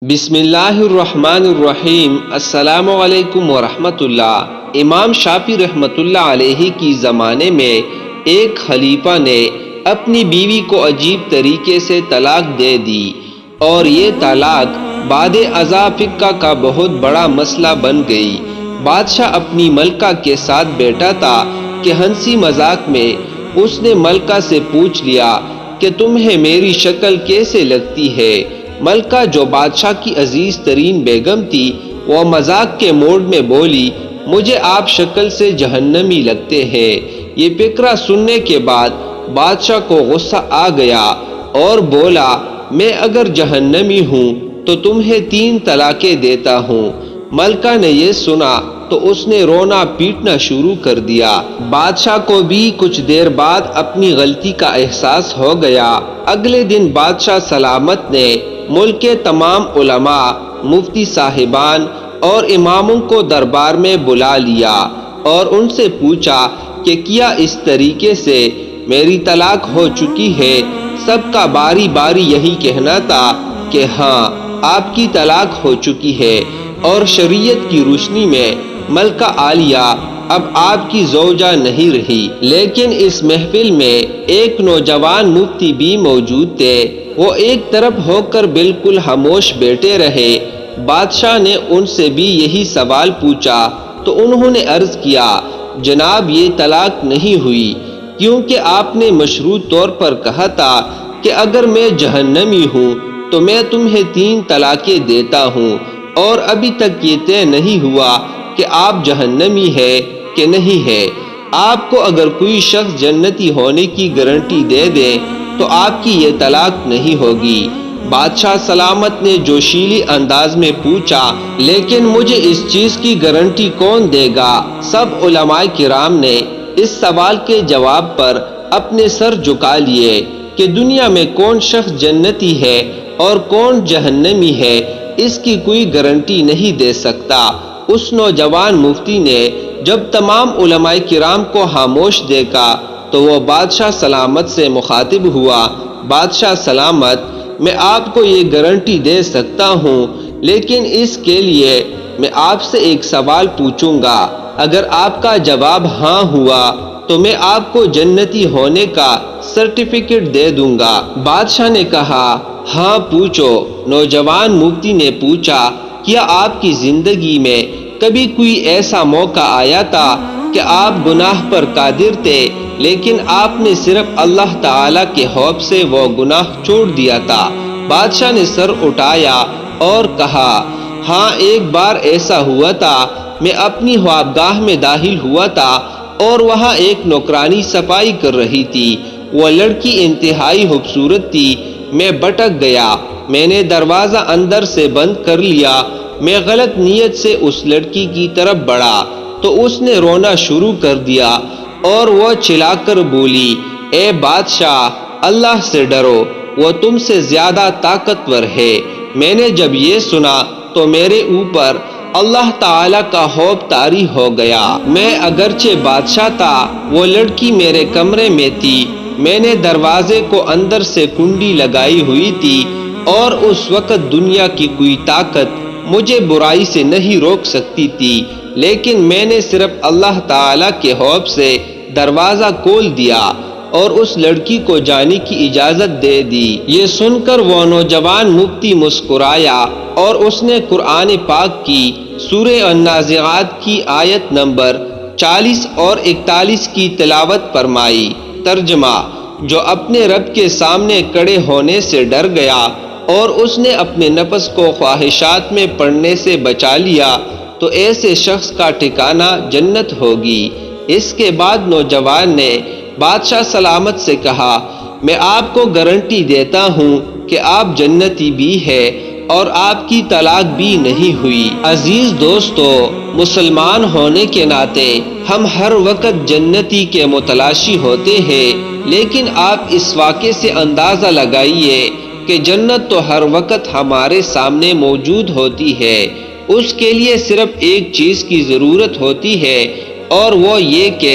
بسم اللہ الرحمن الرحیم۔ السلام علیکم ورحمۃ اللہ۔ امام شافعی رحمۃ اللہ علیہ کی زمانے میں ایک خلیفہ نے اپنی بیوی کو عجیب طریقے سے طلاق دے دی، اور یہ طلاق بعد ازاں فقہ کا بہت بڑا مسئلہ بن گئی۔ بادشاہ اپنی ملکہ کے ساتھ بیٹھا تھا کہ ہنسی مذاق میں اس نے ملکہ سے پوچھ لیا کہ تمہیں میری شکل کیسے لگتی ہے؟ ملکہ جو بادشاہ کی عزیز ترین بیگم تھی، وہ مذاق کے موڈ میں بولی، مجھے آپ شکل سے جہنمی لگتے ہیں۔ یہ فقرہ سننے کے بعد بادشاہ کو غصہ آ گیا اور بولا، میں اگر جہنمی ہوں تو تمہیں 3 طلاقیں دیتا ہوں۔ ملکہ نے یہ سنا تو اس نے رونا پیٹنا شروع کر دیا۔ بادشاہ کو بھی کچھ دیر بعد اپنی غلطی کا احساس ہو گیا۔ اگلے دن بادشاہ سلامت نے ملک کے تمام علماء، مفتی صاحبان اور اماموں کو دربار میں بلا لیا اور ان سے پوچھا کہ کیا اس طریقے سے میری طلاق ہو چکی ہے؟ سب کا باری باری یہی کہنا تھا کہ ہاں، آپ کی طلاق ہو چکی ہے، اور شریعت کی روشنی میں ملکہ عالیہ اب آپ کی زوجہ نہیں رہی۔ لیکن اس محفل میں ایک نوجوان مفتی بھی موجود تھے۔ وہ ایک طرف ہو کر بالکل خاموش بیٹھے رہے۔ بادشاہ نے ان سے بھی یہی سوال پوچھا تو انہوں نے عرض کیا، جناب یہ طلاق نہیں ہوئی، کیونکہ آپ نے مشروط طور پر کہا تھا کہ اگر میں جہنمی ہوں تو میں تمہیں 3 طلاقیں دیتا ہوں، اور ابھی تک یہ طے نہیں ہوا کہ آپ جہنمی ہے کہ نہیں ہے۔ آپ کو اگر کوئی شخص جنتی ہونے کی گارنٹی دے دے تو آپ کی یہ طلاق نہیں ہوگی۔ بادشاہ سلامت نے جوشیلی انداز میں پوچھا، لیکن مجھے اس چیز کی گارنٹی کون دے گا؟ سب علماء کرام نے اس سوال کے جواب پر اپنے سر جھکا لیے کہ دنیا میں کون شخص جنتی ہے اور کون جہنمی ہے، اس کی کوئی گارنٹی نہیں دے سکتا۔ اس نوجوان مفتی نے جب تمام علماء کرام کو خاموش دیکھا تو وہ بادشاہ سلامت سے مخاطب ہوا، بادشاہ سلامت، میں آپ کو یہ گارنٹی دے سکتا ہوں، لیکن اس کے لیے میں آپ سے ایک سوال پوچھوں گا۔ اگر آپ کا جواب ہاں ہوا تو میں آپ کو جنتی ہونے کا سرٹیفکیٹ دے دوں گا۔ بادشاہ نے کہا، ہاں پوچھو۔ نوجوان مفتی نے پوچھا، کیا آپ کی زندگی میں کبھی کوئی ایسا موقع آیا تھا کہ آپ گناہ پر قادر تھے، لیکن آپ نے صرف اللہ تعالیٰ کے خوف سے وہ گناہ چھوڑ دیا تھا؟ بادشاہ نے سر اٹھایا اور کہا، ہاں ایک بار ایسا ہوا تھا۔ میں اپنی خوابگاہ میں داخل ہوا تھا اور وہاں ایک نوکرانی صفائی کر رہی تھی۔ وہ لڑکی انتہائی خوبصورت تھی۔ میں بھٹک گیا، میں نے دروازہ اندر سے بند کر لیا۔ میں غلط نیت سے اس لڑکی کی طرف بڑھا تو اس نے رونا شروع کر دیا اور وہ چلا کر بولی، اے بادشاہ، اللہ سے ڈرو، وہ تم سے زیادہ طاقتور ہے۔ میں نے جب یہ سنا تو میرے اوپر اللہ تعالیٰ کا خوف طاری ہو گیا۔ میں اگرچہ بادشاہ تھا، وہ لڑکی میرے کمرے میں تھی۔ میں نے دروازے کو اندر سے کنڈی لگائی ہوئی تھی، اور اس وقت دنیا کی کوئی طاقت مجھے برائی سے نہیں روک سکتی تھی، لیکن میں نے صرف اللہ تعالیٰ کے خوف سے دروازہ کھول دیا اور اس لڑکی کو جانے کی اجازت دے دی۔ یہ سن کر وہ نوجوان مفتی مسکرایا اور اس نے قرآن پاک کی سورہ النازعات کی آیت نمبر 40 اور 41 کی تلاوت فرمائی۔ ترجمہ: جو اپنے رب کے سامنے کھڑے ہونے سے ڈر گیا اور اس نے اپنے نفس کو خواہشات میں پڑنے سے بچا لیا تو ایسے شخص کا ٹھکانہ جنت ہوگی۔ اس کے بعد نوجوان نے بادشاہ سلامت سے کہا، میں آپ کو گارنٹی دیتا ہوں کہ آپ جنتی بھی ہے اور آپ کی طلاق بھی نہیں ہوئی۔ عزیز دوستو، مسلمان ہونے کے ناطے ہم ہر وقت جنتی کے متلاشی ہوتے ہیں، لیکن آپ اس واقعے سے اندازہ لگائیے کہ جنت تو ہر وقت ہمارے سامنے موجود ہوتی ہے۔ اس کے لیے صرف ایک چیز کی ضرورت ہوتی ہے، اور وہ یہ کہ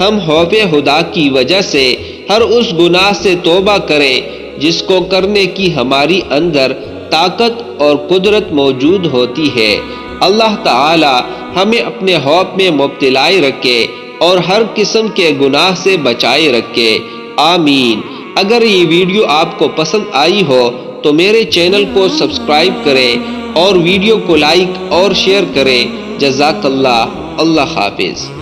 ہم خوف خدا کی وجہ سے ہر اس گناہ سے توبہ کریں جس کو کرنے کی ہماری اندر طاقت اور قدرت موجود ہوتی ہے۔ اللہ تعالی ہمیں اپنے خوف میں مبتلا رکھے اور ہر قسم کے گناہ سے بچائے رکھے، آمین۔ اگر یہ ویڈیو آپ کو پسند آئی ہو تو میرے چینل کو سبسکرائب کریں اور ویڈیو کو لائک اور شیئر کریں۔ جزاک اللہ، اللہ حافظ۔